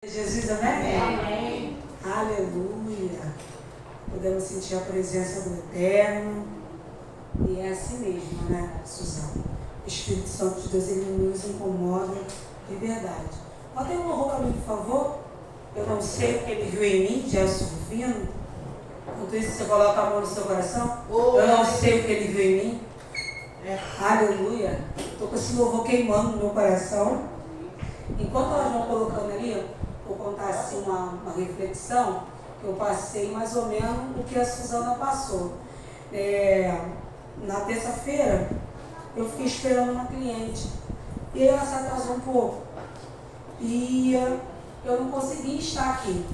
Jesus, amém? Amém. Aleluia. Podemos sentir a presença do Eterno. E é assim mesmo, né, Suzana? O Espírito Santo de Deus, ele nos incomoda de verdade. Bota aí um louvor para mim, por favor. Eu não sei o que ele viu em mim, Gelson Rufino. Enquanto isso, você coloca a mão no seu coração. Eu não sei o que ele viu em mim. Aleluia. Estou com esse louvor queimando no meu coração. Enquanto elas vão colocando ali, vou contar assim uma reflexão que eu passei mais ou menos o que a Suzana passou. Na terça-feira, eu fiquei esperando uma cliente e ela se atrasou um pouco. E eu não consegui estar aqui.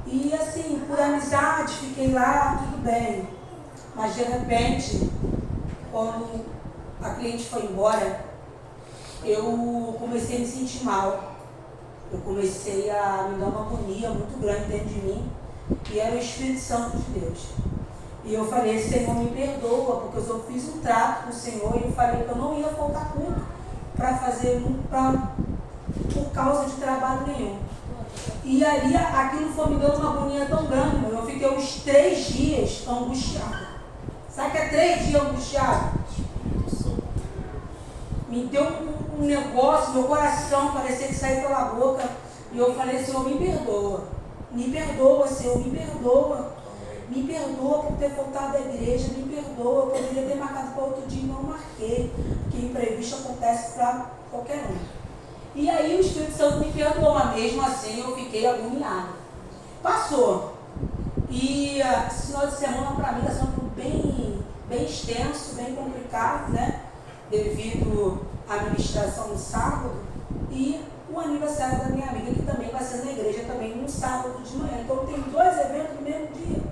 E assim, por amizade, fiquei lá, tudo bem. Mas de repente, quando a cliente foi embora, eu comecei a me sentir mal. Eu comecei a me dar uma agonia muito grande dentro de mim. E era o Espírito Santo de Deus. E eu falei, Senhor, me perdoa, porque eu fiz um trato com o Senhor e eu falei que eu não ia faltar culto para fazer por causa de trabalho nenhum. E ali aquilo foi me dando uma agonia tão grande. Eu fiquei uns 3 dias angustiada. Sabe o que é 3 dias angustiada? Me deu um negócio, meu coração parecia que saía pela boca. E eu falei, Senhor, me perdoa. Me perdoa, Senhor, me perdoa. Me perdoa por ter faltado à igreja, me perdoa. Eu poderia ter marcado para outro dia e não marquei. Porque imprevisto acontece para qualquer um. E aí o Espírito Santo me perdoou, mas mesmo assim eu fiquei agoniada. Passou. E esse final de semana para mim está sendo bem extenso, bem complicado, né? Devido à ministração no sábado e o aniversário da minha amiga, que também vai ser na igreja também no sábado de manhã. Então eu tenho 2 eventos no mesmo dia.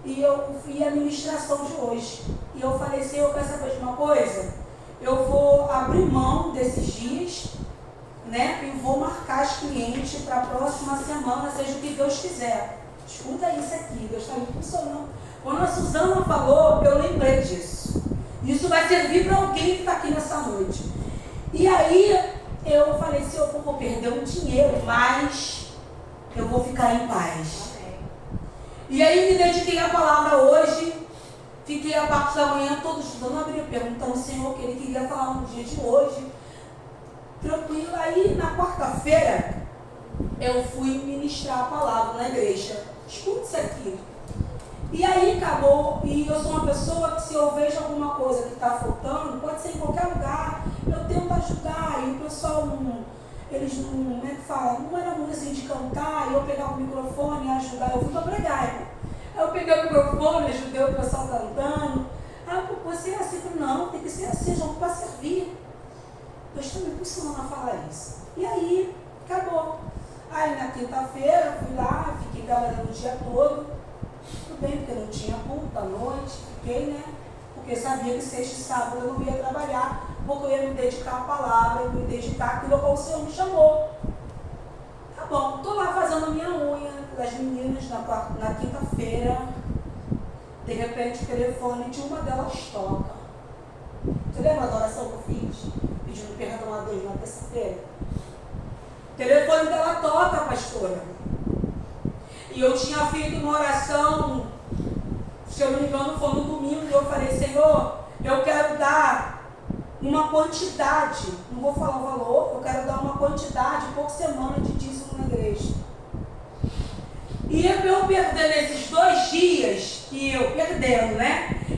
E eu fui a ministração de hoje. E eu falei, Senhor, quer saber de uma coisa? Eu vou abrir mão desses dias, né? E vou marcar as clientes para a próxima semana, seja o que Deus quiser. Escuta isso aqui, Deus está me funcionando. Quando a Suzana falou, eu lembrei disso. Isso vai servir para alguém que está aqui nessa noite. E aí eu falei, Senhor, eu vou perder um dinheiro, mas eu vou ficar em paz. E aí me dediquei à palavra hoje, fiquei a parte da manhã todo estudando a Bíblia, perguntando ao Senhor o que Ele queria falar no dia de hoje. Tranquilo. Aí na quarta-feira eu fui ministrar a palavra na igreja. Escuta isso aqui. E aí acabou, e eu sou uma pessoa que se eu vejo alguma coisa que está faltando, pode ser em qualquer lugar, eu tento ajudar, e o pessoal eles não, como é que fala, não era muito assim de cantar, e eu pegava o microfone e ajudar, eu fui para pregar, aí eu peguei o microfone, ajudei o pessoal cantando, aí você é assim, não, tem que ser assim, jogo para servir. Deus está me impulsionando a falar isso. E aí, acabou. Aí na quinta-feira, fui lá, fiquei trabalhando o dia todo. Tudo bem, porque não tinha culto à noite, fiquei, né? Porque sabia que sexta e sábado eu não ia trabalhar, porque eu ia me dedicar à palavra, me dedicar àquilo que o Senhor me chamou. Tá bom, estou lá fazendo a minha unha das meninas na quinta-feira. De repente o telefone de uma delas toca. Você lembra da oração que eu fiz? Pedindo perdão a Deus na terça-feira? O telefone dela toca, pastora. E eu tinha feito uma oração, se eu não me engano, foi no domingo, e eu falei, Senhor, eu quero dar uma quantidade, não vou falar o valor, eu quero dar uma quantidade por semana de dízimo na igreja. E eu perdendo esses 2 dias,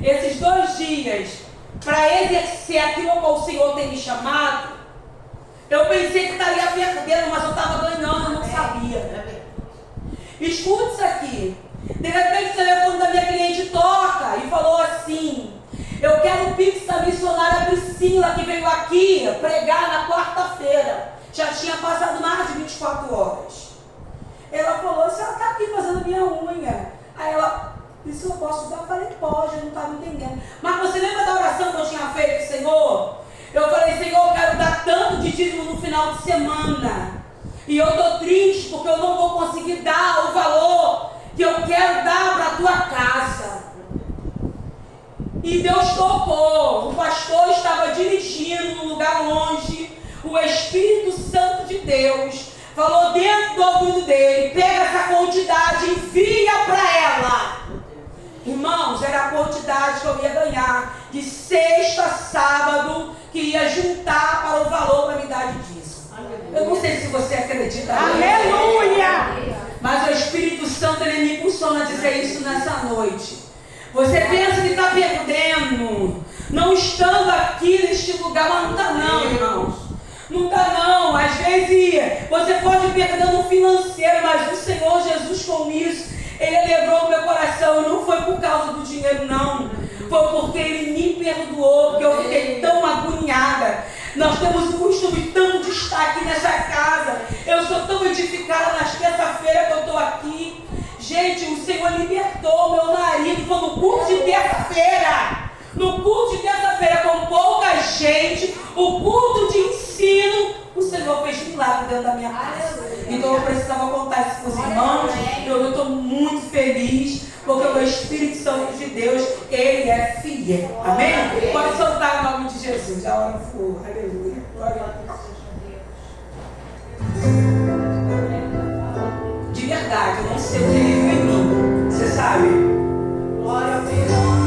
esses 2 dias, para exercer aquilo que o Senhor tem me chamado, eu pensei que estaria perdendo, mas eu estava ganhando, eu não sabia. Escute isso aqui. De repente o telefone da minha cliente toca e falou assim, eu quero o Pix da missionária Priscila, que veio aqui pregar na quarta-feira. Já tinha passado mais de 24 horas. Ela falou, se ela está aqui fazendo minha unha. Aí ela, Priscila, posso dar? Eu falei, pode, eu não estava entendendo. Mas você lembra da oração que eu tinha feito, Senhor? Eu falei, Senhor, eu quero dar tanto de dízimo no final de semana. E eu estou triste porque eu não vou conseguir dar o valor que eu quero dar para a tua casa. E Deus tocou. O pastor estava dirigindo num lugar longe. O Espírito Santo de Deus falou dentro do ouvido dele: pega essa quantidade e envia para ela. Irmãos, era a quantidade que eu ia ganhar de sexta a sábado, que ia juntar para o valor para me dar de dízimo. Eu não sei se você acredita. Aleluia! Mas o Espírito Santo, ele me impulsiona a dizer isso nessa noite. Você pensa que está perdendo, não estando aqui neste lugar, mas não está não, irmãos. Não está não. Às vezes você pode perder no financeiro, mas o Senhor Jesus com isso, Ele alegrou o meu coração. E não foi por causa do dinheiro não, foi porque Ele me perdoou, porque eu fiquei tão agoniada. Nós temos um costume tão de estar aqui nessa casa. Eu sou tão edificada nas terça-feiras que eu estou aqui. Gente, o Senhor libertou meu marido. Foi no culto de terça-feira. No culto de terça-feira, com pouca gente, o culto de ensino, o Senhor fez milagre dentro da minha casa. Então eu precisava contar isso para os irmãos. Eu estou muito feliz, porque o Espírito Santo de Deus, Ele é fiel. Amém? Pode soltar o nome de Jesus. A hora for. Aleluia. Glória a Deus. De verdade, eu não sei o que Ele viu em mim. Você sabe? Glória a Deus.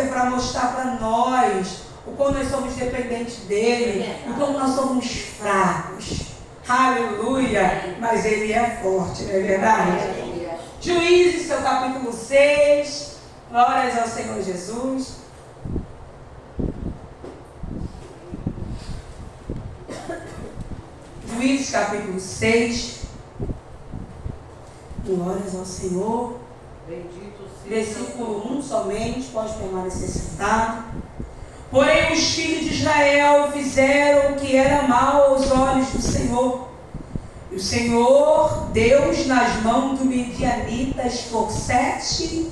Isso é para mostrar para nós o como nós somos dependentes dele e como nós somos fracos. Aleluia! Mas ele é forte, não é verdade? Juízes, seu capítulo 6. Glórias ao Senhor Jesus. Juízes, capítulo 6. Glórias ao Senhor. Versículo 1 somente, pode permanecer sentado. Porém os filhos de Israel fizeram o que era mal aos olhos do Senhor. E o Senhor deu-os nas mãos dos midianitas por 7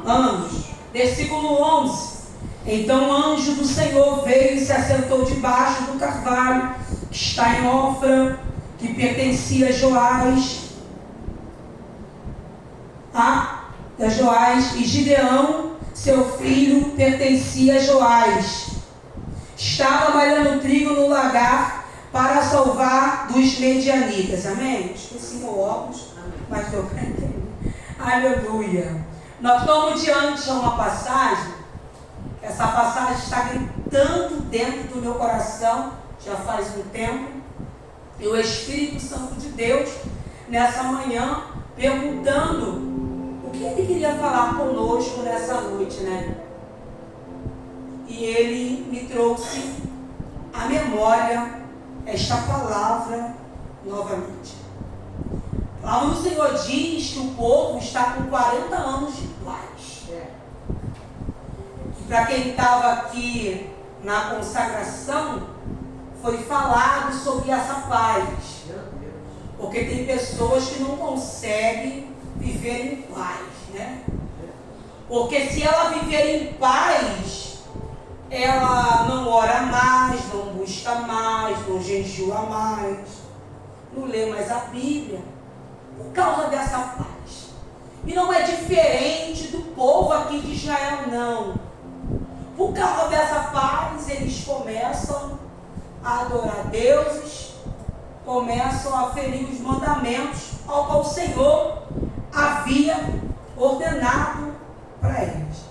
anos. Versículo 11. Então o anjo do Senhor veio e se assentou debaixo do carvalho que está em Ofra, que pertencia a Joás. E Gideão, seu filho, pertencia a Joás. Estava malhando trigo no lagar para salvar dos medianitas. Amém? Esqueci meu óculos, mas deu para entender. Aleluia. Nós estamos diante de uma passagem. Essa passagem está gritando dentro do meu coração já faz um tempo. E o Espírito Santo de Deus, nessa manhã, perguntando o que ele queria falar conosco nessa noite, né? E ele me trouxe à memória esta palavra novamente. A palavra do Senhor diz que o povo está com 40 anos de paz. E para quem estava aqui na consagração, foi falado sobre essa paz. Porque tem pessoas que não conseguem viver em paz, né? Porque se ela viver em paz, ela não ora mais, não busca mais, não jejua mais, não lê mais a Bíblia, por causa dessa paz. E não é diferente do povo aqui de Israel, não. Por causa dessa paz, eles começam a adorar deuses, começam a ferir os mandamentos ao qual o Senhor havia ordenado para eles.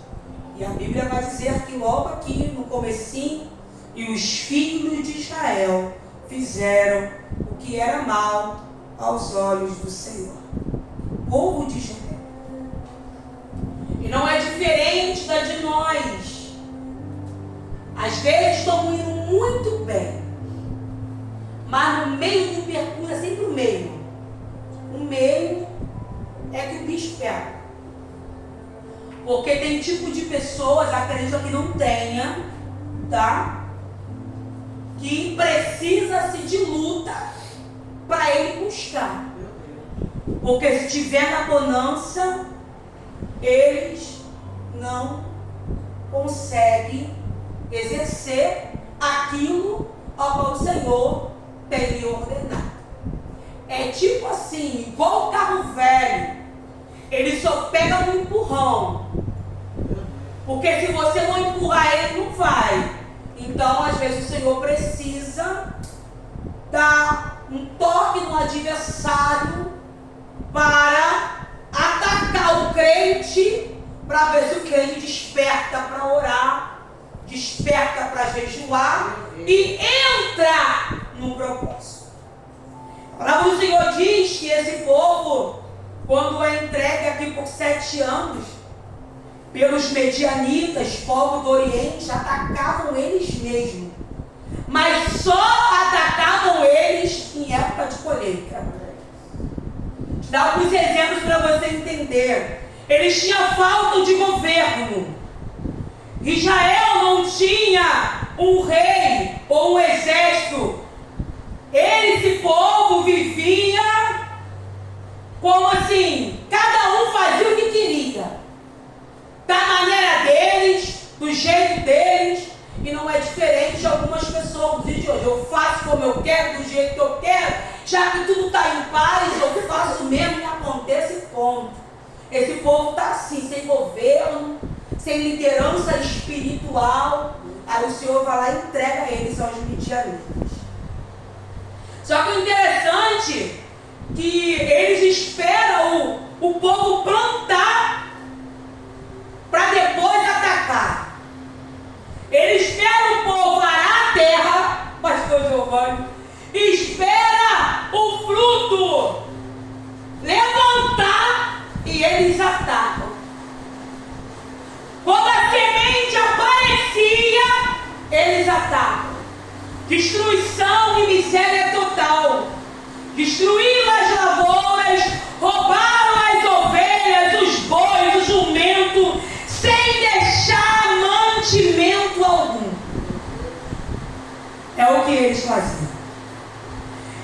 E a Bíblia vai dizer que logo aqui no comecinho, e os filhos de Israel fizeram o que era mal aos olhos do Senhor. O povo de Israel. E não é diferente da de nós. Às vezes estamos indo muito bem, mas no meio do percurso é sempre o meio. O meio é que o bicho pega. Porque tem tipo de pessoas, acredito que não tenha, tá? Que precisa-se de luta para ele buscar. Porque se tiver na bonança, eles não conseguem exercer aquilo ao qual o Senhor tem lhe ordenado. É tipo assim, igual o carro velho, ele só pega no empurrão. Porque se você não empurrar ele, não vai. Então, às vezes, o Senhor precisa dar um toque no adversário para atacar o crente, para ver se o crente desperta para orar, desperta para jejuar e entra no propósito. A palavra do Senhor diz que esse povo, quando é entregue aqui por 7 anos, pelos medianitas, povo do Oriente, atacavam eles mesmos. Mas só atacavam eles em época de colheita. Vou dar alguns exemplos para você entender. Eles tinham falta de governo. Israel não tinha um rei ou um exército. Esse povo vivia como assim, cada um fazia o que queria, da maneira deles, do jeito deles, e não é diferente de algumas pessoas do dia de hoje. Eu faço como eu quero, do jeito que eu quero, já que tudo está em paz, eu faço mesmo e acontece, ponto. Esse povo está assim, sem governo, sem liderança espiritual. Aí o Senhor vai lá e entrega eles aos midianitas. Só que o interessante é que eles esperam o povo plantar para depois atacar. espera o povo arar a terra, pastor Giovanni, espera o fruto levantar e eles atacam. Quando a semente aparecia, eles atacam. Destruição e miséria total. Destruíram as lavouras, roubaram as ovelhas, os bois, o jumento, sem deixar mantimento algum. É o que eles faziam.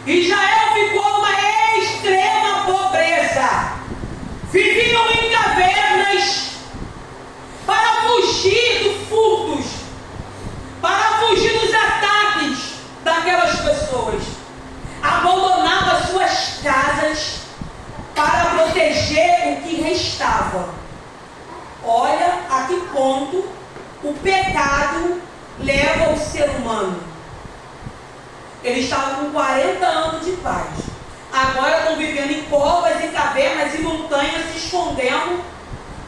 Israel ficou uma extrema pobreza. Viviam em cavernas para fugir dos furtos, para fugir dos ataques daquelas pessoas. Abandonava suas casas para proteger o que restava. Olha a que ponto o pecado leva o ser humano. Eles estavam com 40 anos de paz. Agora estão vivendo em covas, em cavernas e montanhas, se escondendo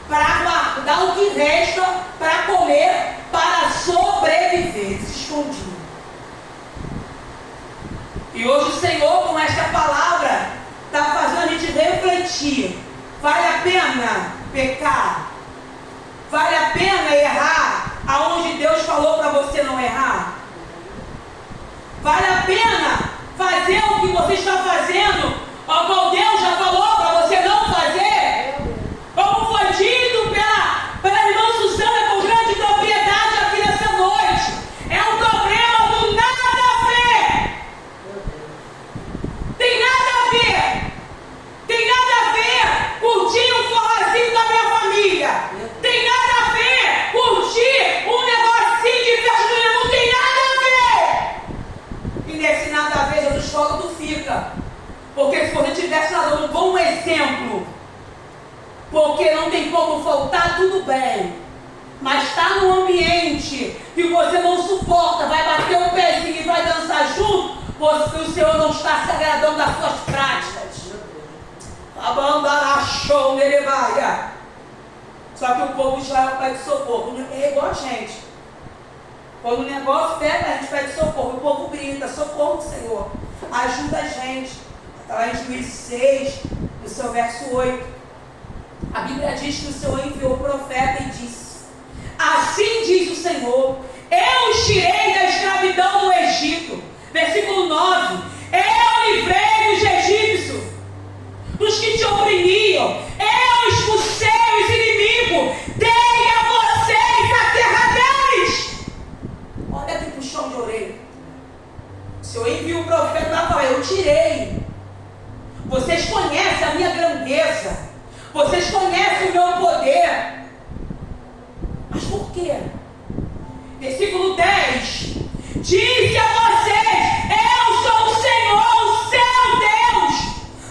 para guardar o que resta para comer, para sobreviver. Se escondiam. E hoje o Senhor, com esta palavra, está fazendo a gente refletir. Vale a pena pecar? Vale a pena errar aonde Deus falou para você não errar? Vale a pena fazer o que você está fazendo, ao qual Deus já falou para você não fazer? Como foi dito pela irmã Suzana com grande propriedade aqui nessa noite, é um problema do nada a ver. Tem nada a ver. Tem nada a ver curtir um forrozinho com a minha família. Tem nada a ver curtir um negocinho de festa junina. Não tem nada a ver. E nesse nada a ver, Jesus fala, tu fica. Porque se você tivesse dado um bom exemplo, porque não tem como faltar, tudo bem. Mas está num ambiente que você não suporta, vai bater o pezinho e vai dançar junto, porque o Senhor não está se agradando das suas práticas. Só que o povo de Israel pede socorro. É igual a gente. Quando o negócio pega, a gente pede socorro. O povo grita, socorro, Senhor. Ajuda a gente. Está lá em Juízes 6, no seu verso 8. A Bíblia diz que o Senhor enviou o profeta e disse: assim diz o Senhor, eu os tirei da escravidão do Egito. Versículo 9. Eu livrei os egípcios, dos que te oprimiam. Eu expulsei os inimigos. Dei a vocês a terra deles. Olha aqui pro chão de orelha. O Senhor enviou o profeta para falar: eu tirei. Vocês conhecem a minha grandeza. Vocês conhecem o meu poder. Mas por quê? Versículo 10. Disse a vocês: eu sou o Senhor, o seu Deus.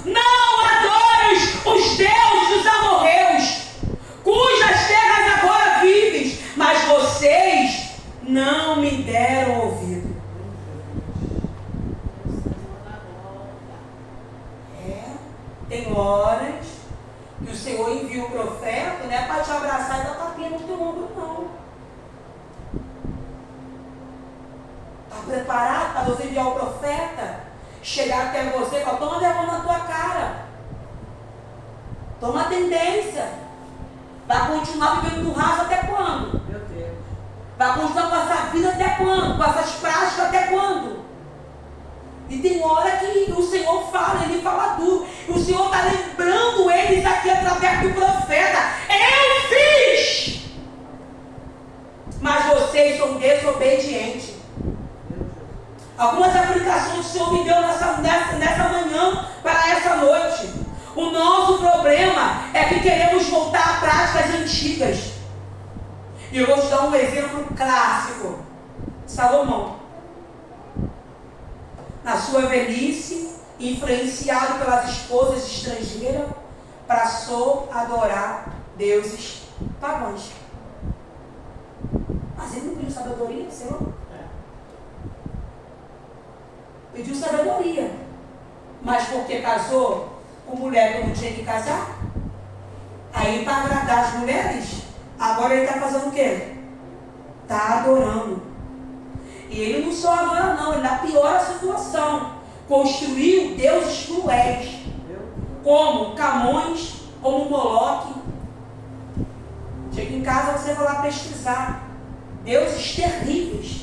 Não adore os deuses dos amorreus, cujas terras agora vives, mas vocês não me deram ouvido. Tem horas que o Senhor envia o profeta, não é para te abraçar e dar tapinha no teu ombro, não. Está preparado para Deus enviar o profeta? Chegar até você e falar: toma vergonha na tua cara. Toma tendência. Vai continuar vivendo no raso até quando? Meu Deus. Vai continuar com essa vida até quando? Com essas práticas até quando? E tem hora que o Senhor fala, Ele fala duro. E o Senhor está lembrando eles aqui através do profeta: eu fiz, mas vocês são desobedientes. Algumas aplicações que o Senhor me deu nessa manhã para essa noite. O nosso problema é que queremos voltar a práticas antigas. E eu vou te dar um exemplo clássico. Salomão, na sua velhice, influenciado pelas esposas estrangeiras, passou a adorar deuses pagãos. Mas ele não pediu sabedoria, Senhor? Pediu sabedoria. Mas porque casou com mulher que não tinha que casar? Aí, para agradar as mulheres, agora ele está fazendo o quê? Está adorando E ele não só agora não, ele ainda piora a situação. Construiu deuses cruéis, como Camões, como Moloque. Chega em casa, você vai lá pesquisar. Deuses terríveis.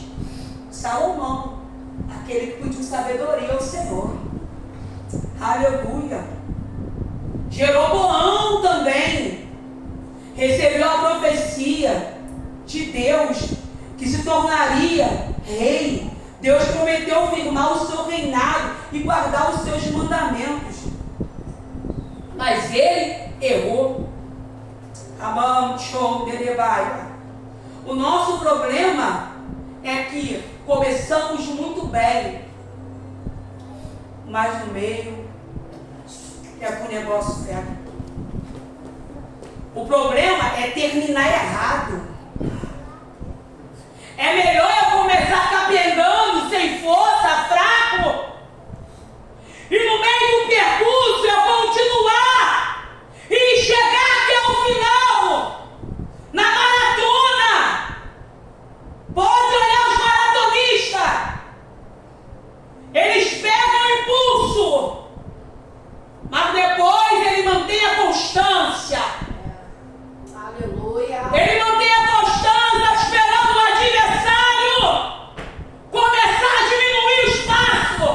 Salomão, aquele que pediu sabedoria ao Senhor. Aleluia. Jeroboão também recebeu a profecia de Deus que se tornaria rei. Deus prometeu firmar o seu reinado e guardar os seus mandamentos. Mas ele errou. O nosso problema é que começamos muito bem, mas no meio é que o negócio pega. O problema é terminar errado. É melhor eu começar capengando, sem força, fraco, e no meio do percurso eu continuar e chegar até o final, na maratona. Pode olhar os maratonistas, eles pegam o impulso, mas depois ele mantém a constância. Aleluia. Ele mantém a constância esperando o adversário começar a diminuir o espaço.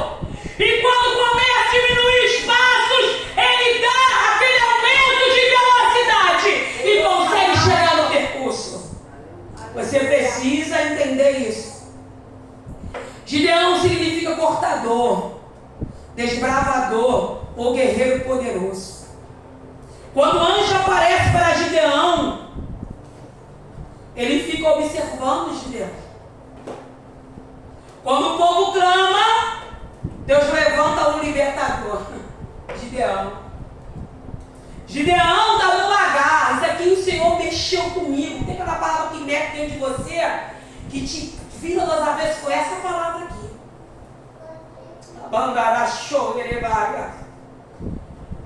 E quando começa a diminuir os passos, ele dá aquele aumento de velocidade e consegue chegar no percurso. Você precisa entender isso. Gideão significa cortador, desbravador ou guerreiro poderoso. Quando o anjo aparece para Gideão, ele fica observando Gideão. Quando o povo clama, Deus levanta um libertador. Gideão. Gideão está no lagar. Isso aqui o Senhor mexeu comigo. Tem aquela palavra que mexe dentro de você, que te vira das avessas com essa palavra aqui. Bangarachou, verebaga.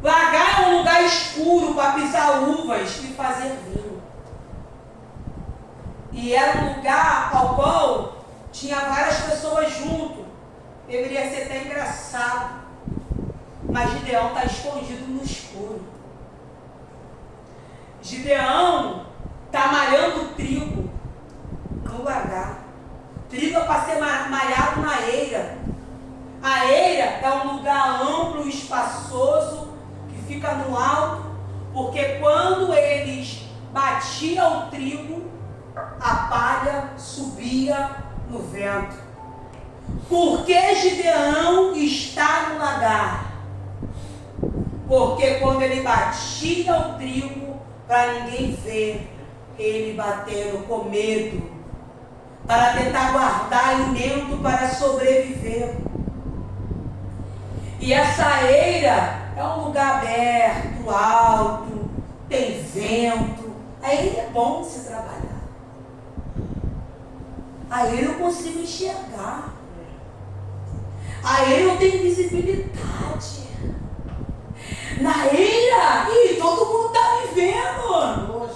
Lagar é um lugar escuro para pisar uvas e fazer vinho. E era um lugar ao qual tinha várias pessoas junto. Deveria ser até engraçado. Mas Gideão está escondido no escuro. Gideão está malhando trigo no lagar. Trigo é para ser malhado na eira. A eira é um lugar amplo e espaçoso que fica no alto, porque quando eles batiam o trigo, a palha subia no vento. Por que Gideão está no lagar? Porque quando ele batia o trigo, para ninguém ver, ele batendo com medo, para tentar guardar alimento para sobreviver. E essa eira é um lugar aberto, alto, tem vento. A eira é bom de se trabalhar. A eira eu consigo enxergar. A eira eu tenho visibilidade. Na eira, todo mundo está me vendo.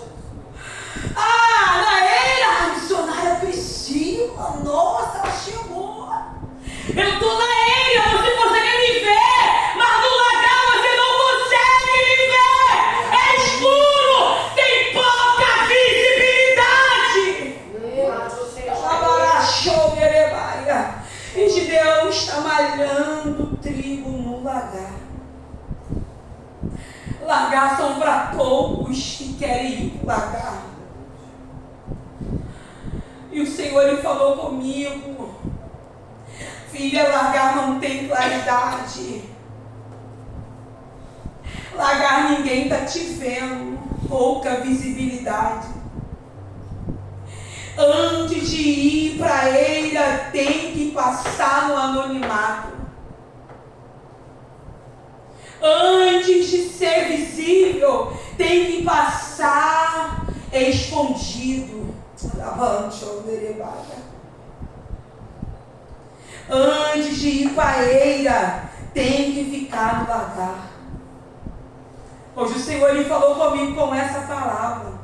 Ah, na eira, a missionária Priscila, nossa, ela chegou. Eu estou na eira, você consegue me ver, mas no lagar você não consegue me ver. É escuro, tem pouca visibilidade. E Gideão está malhando trigo no lagar. Lagar são para poucos que querem ir lagar. E o Senhor ele falou comigo: filha, lagar não tem claridade. Lagar ninguém está te vendo, pouca visibilidade. Antes de ir para a eira, tem que passar no anonimato. Antes de ser visível, tem que passar escondido. Antes de ir para a eira, tem que ficar no lagar. Hoje o Senhor ele falou comigo com essa palavra.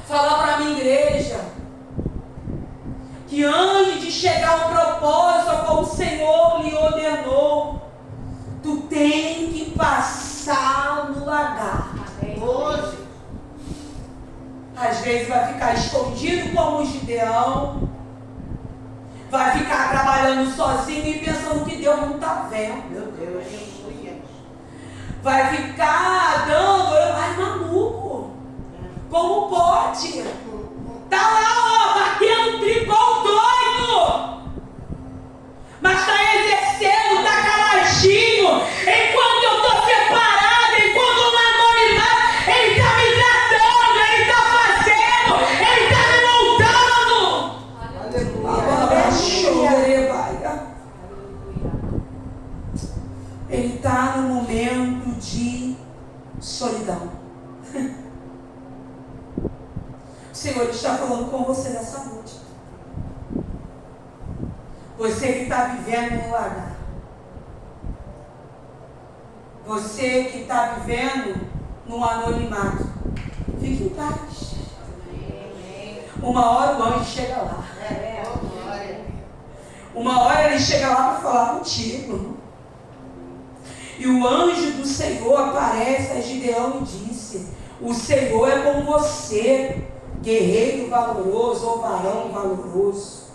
Fala para a minha igreja que antes de chegar ao propósito ao qual o Senhor lhe ordenou, tu tem que passar no lagar. Hoje. Às vezes vai ficar escondido como o Gideão, vai ficar trabalhando sozinho e pensando que Deus não está vendo. Meu Deus. Vai ficar dando, ai maluco, como pode? Tá lá, ó, batendo tripão doido, mas está exercendo, está caladinho, enquanto eu estou separada, enquanto eu não anonimato, ele está me tratando, ele está fazendo, ele está me moldando. Aleluia. Ele está no momento de solidão. O Senhor está falando com você nessa noite. Você que está vivendo no lagar. Você que está vivendo no anonimato. Fique em paz. Uma hora o anjo chega lá. Uma hora ele chega lá para falar contigo. E o anjo do Senhor aparece a Gideão e disse: o Senhor é com você, guerreiro valoroso ou varão valoroso.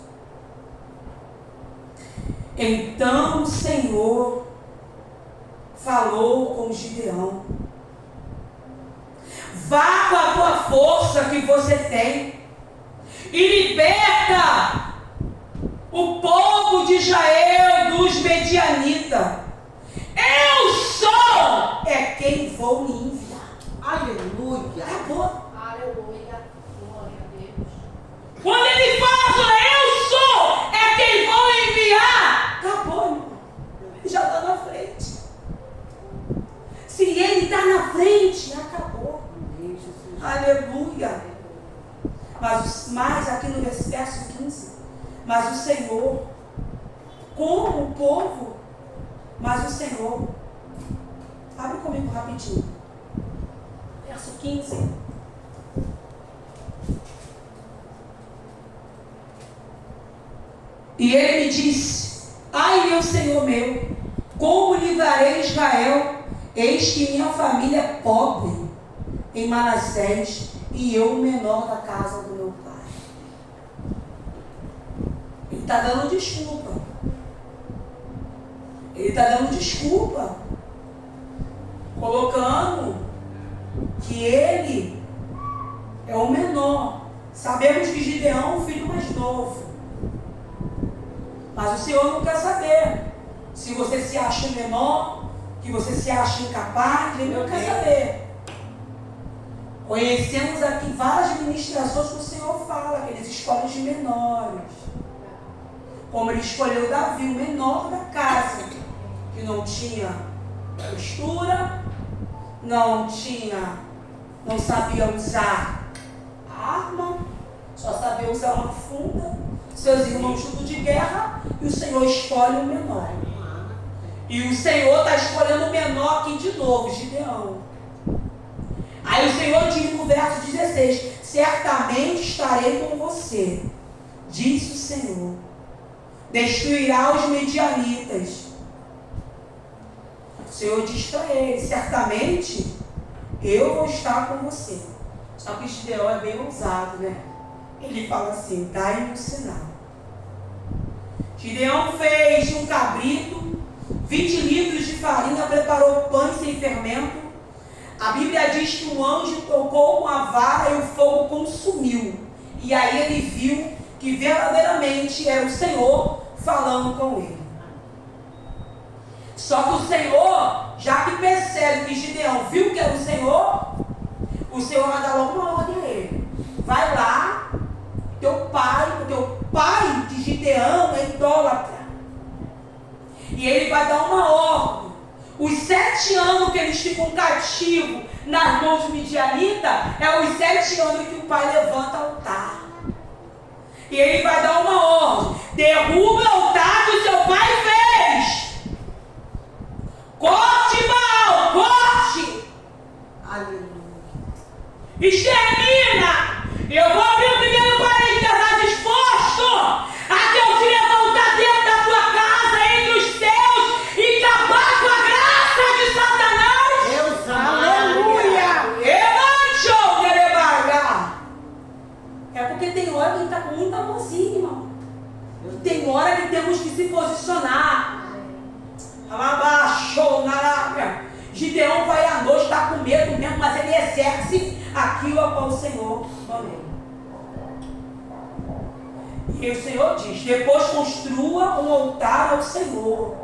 Então o Senhor falou com Gideão: vá com a tua força que você tem e liberta o povo de Israel dos medianitas. Eu sou é quem vou me enviar. Aleluia. Acabou. Aleluia. Glória a Deus. Quando ele fala, eu sou é quem vou enviar. Acabou, irmão. Ele já está na frente. Se ele está na frente, acabou. Aleluia. Mas aqui no verso 15, mas o Senhor, como o povo, mas o Senhor, abre comigo rapidinho, verso 15. E ele me disse: ai meu Senhor meu, como livrarei Israel? Eis que minha família é pobre em Manassés, e eu o menor da casa do meu pai. Ele está dando desculpa. Ele está dando desculpa, colocando que ele é o menor. Sabemos que Gideão é o filho mais novo, mas o Senhor não quer saber se você se acha menor, que você se acha incapaz. Ele não quer saber. Conhecemos aqui várias ministrações que o Senhor fala que eles escolhem os menores, como ele escolheu Davi, o menor da casa, que não tinha postura, não sabia usar arma, só sabia usar uma funda, seus irmãos tudo de guerra, e o Senhor escolhe o menor. E o Senhor está escolhendo o menor aqui de novo, Gideão. Aí o Senhor diz no verso 16: certamente estarei com você, disse o Senhor, destruirá os medianitas. O Senhor diz para ele: certamente eu vou estar com você. Só que Gideão é bem ousado, né? Ele fala assim: dai-me um sinal. Gideão fez de um cabrito 20 litros de farinha, preparou pães sem fermento. A Bíblia diz que o anjo tocou com a vara e o fogo consumiu. E aí ele viu que verdadeiramente era o Senhor falando com ele. Só que o Senhor, já que percebe que Gideão viu que era o Senhor vai dar logo uma ordem a ele: vai lá, teu pai de Gideão é idólatra, e ele vai dar uma ordem. Os 7 anos que eles ficam cativos nas mãos de Midianita é os 7 anos que o pai levanta altar. E ele vai dar uma ordem: derruba o altar que o seu pai fez. Corte, Baal, corte. Aleluia. Extermina. Eu vou abrir o primeiro parênteses, está disposto temos que se posicionar. Abaixou na área. Gideão vai à noite, está com medo mesmo, mas ele exerce aquilo a qual o Senhor mandou. E o Senhor diz: depois construa um altar ao Senhor.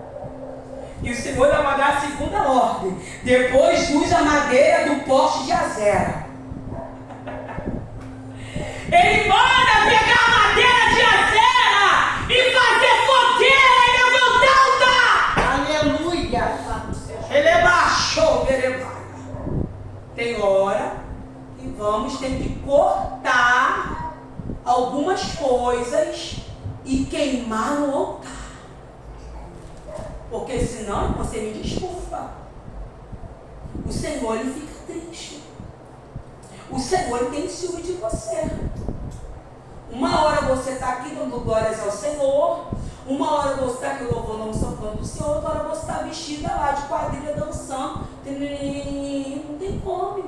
E o Senhor vai mandar a segunda ordem: depois use a madeira do poste de Azera. Ele manda pegar a madeira de Azera e fazer fogueira e levantar altar. Aleluia. Ele baixou, tem hora que vamos ter que cortar algumas coisas e queimar no altar. Porque senão, você me desculpa, o Senhor ele fica triste. O Senhor ele tem ciúme de você. Uma hora você está aqui dando glórias ao Senhor, uma hora você está aqui louvando o nome do Senhor, outra hora você está vestida lá de quadrilha dançando. Não tem como.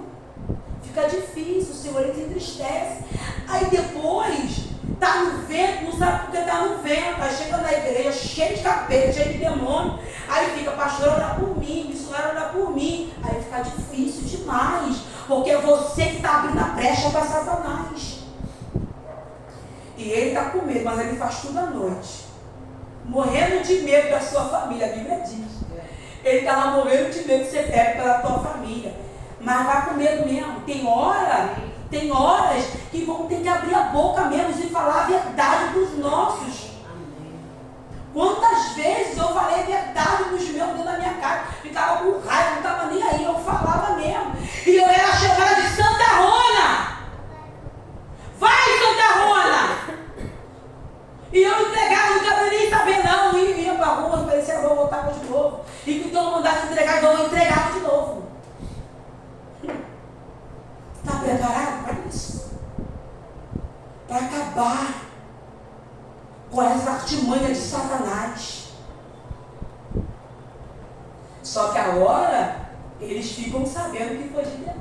Fica difícil, o Senhor ele te entristece. Aí depois, está no vento, não sabe porque está no vento. Aí chega na igreja, cheio de capeta, cheio de demônio. Aí fica: pastor, orar por mim, missionário, orar por mim. Aí fica difícil demais, porque é você que está abrindo a brecha para Satanás. E ele está com medo, mas ele faz tudo à noite, morrendo de medo da sua família. A Bíblia diz: ele está lá morrendo de medo de ser pego pela tua família, mas vai com medo mesmo. Tem horas que vão ter que abrir a boca mesmo e falar a verdade dos nossos. Quantas vezes eu falei a verdade dos meus dentro da minha casa, ficava com raiva, não estava nem aí, eu falava mesmo. E eu era chamada de Santa Rona. Vai, Santa Rona! E eu entregava, não quero nem saber não. E ia para a rua, parecia que eu vou voltar de novo. E que então eu mandasse entregar, então eu entregava de novo. Está preparado para isso? Para acabar com essa artimanha de Satanás. Só que agora eles ficam sabendo que foi de Deus.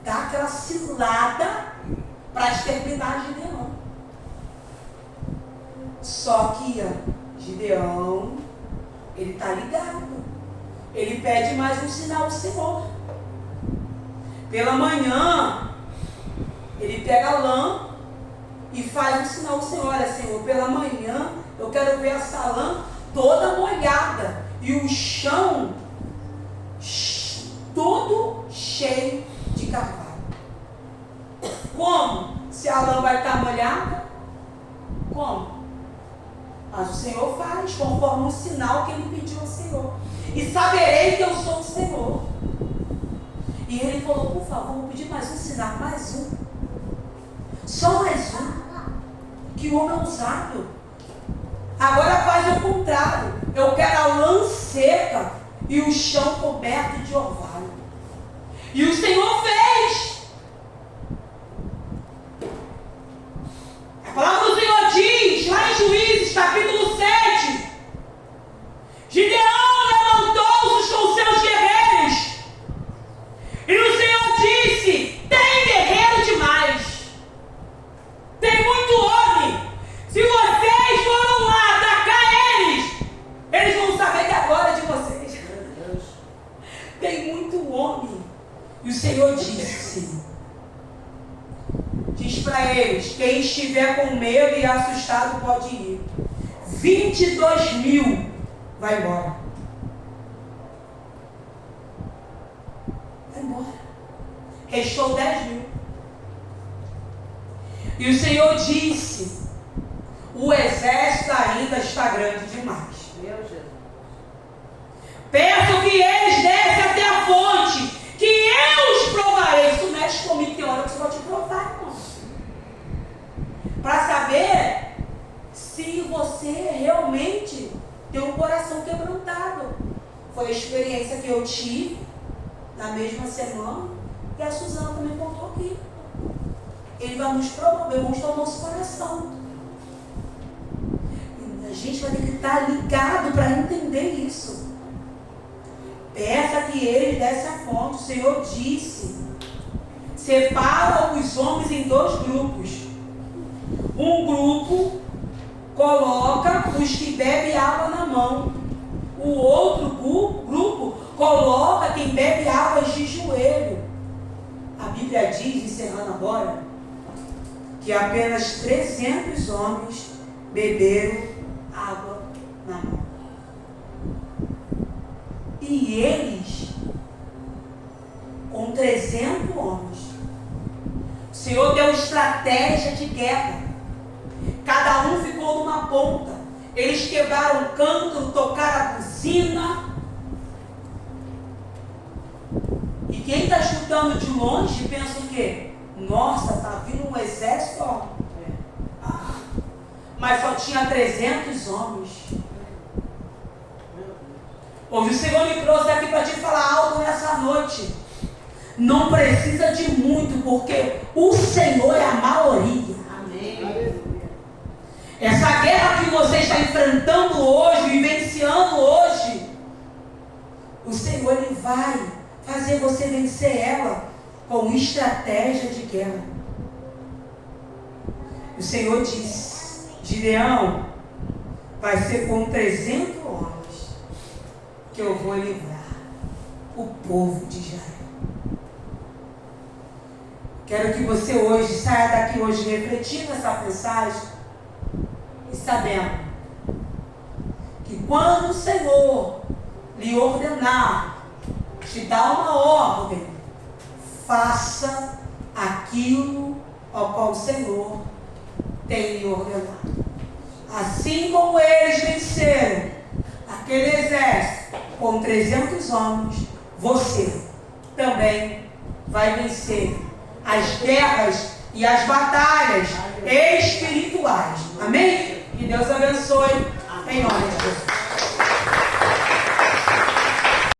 Dá aquela cilada para exterminar Gideão. Só que Gideão, ele está ligado. Ele pede mais um sinal do Senhor. Pela manhã, ele pega a lã e faz um sinal do Senhor. Olha, Senhor, pela manhã eu quero ver essa lã toda molhada e o chão todo cheio de carvalho. Como? Se a lã vai estar molhada? Como? Mas o Senhor faz conforme o sinal que ele pediu ao Senhor. E saberei que eu sou o Senhor. E ele falou: por favor, vou pedir mais um sinal, mais um. Só mais um. Que o homem é ousado. Agora faz o contrário. Eu quero a lã seca e o chão coberto de orvalho. E o Senhor fez. A palavra do Senhor diz, lá em Juízes, capítulo 7, Gideão levantou-se com seus guerreiros. E o Senhor disse: tem guerreiro demais. Tem muito homem. Se vocês foram lá atacar eles vão saber que agora é de vocês. Tem muito homem. E o Senhor disse: diz para eles: quem estiver com medo e assustado pode ir. 22.000 vai embora. Vai embora. Restou 10.000. E o Senhor disse: o exército ainda está grande demais. Meu Jesus. Peço que eles desçam até a fonte, que eu os provarei. Isso mexe comigo, tem hora que você vai te provar, irmão. Para saber se você realmente tem um coração quebrantado. Foi a experiência que eu tive na mesma semana, que a Suzana também contou aqui. Ele vai nos provar, vai mostrar o nosso coração. A gente vai ter que estar ligado para entender isso. Peça que eles dessem a fonte. O Senhor disse: separa os homens em 2 grupos. Um grupo coloca os que bebem água na mão. O outro grupo coloca quem bebe água de joelho. A Bíblia diz, encerrando agora, que apenas 300 homens beberam água na mão. E eles, com 300 homens, o Senhor deu estratégia de guerra. Cada um ficou numa ponta. Eles quebraram o cântaro, tocaram a buzina. E quem está escutando de longe pensa o quê? Nossa, está vindo um exército. Mas só tinha 300 homens. Hoje o Senhor me trouxe aqui para te falar algo nessa noite. Não precisa de muito, porque o Senhor é a maioria. Amém. Essa guerra que você está enfrentando hoje, vivenciando hoje, o Senhor Ele vai fazer você vencer ela com estratégia de guerra. O Senhor diz: Gideão, vai ser com 300 homens que eu vou livrar o povo de Israel. Quero que você hoje saia daqui hoje refletindo essa mensagem e sabendo que quando o Senhor lhe ordenar, te dar uma ordem, faça aquilo ao qual o Senhor tem lhe ordenado. Assim como eles venceram aquele exército com 300 homens, você também vai vencer as guerras e as batalhas espirituais. Amém? Que Deus abençoe. Em nome de Jesus.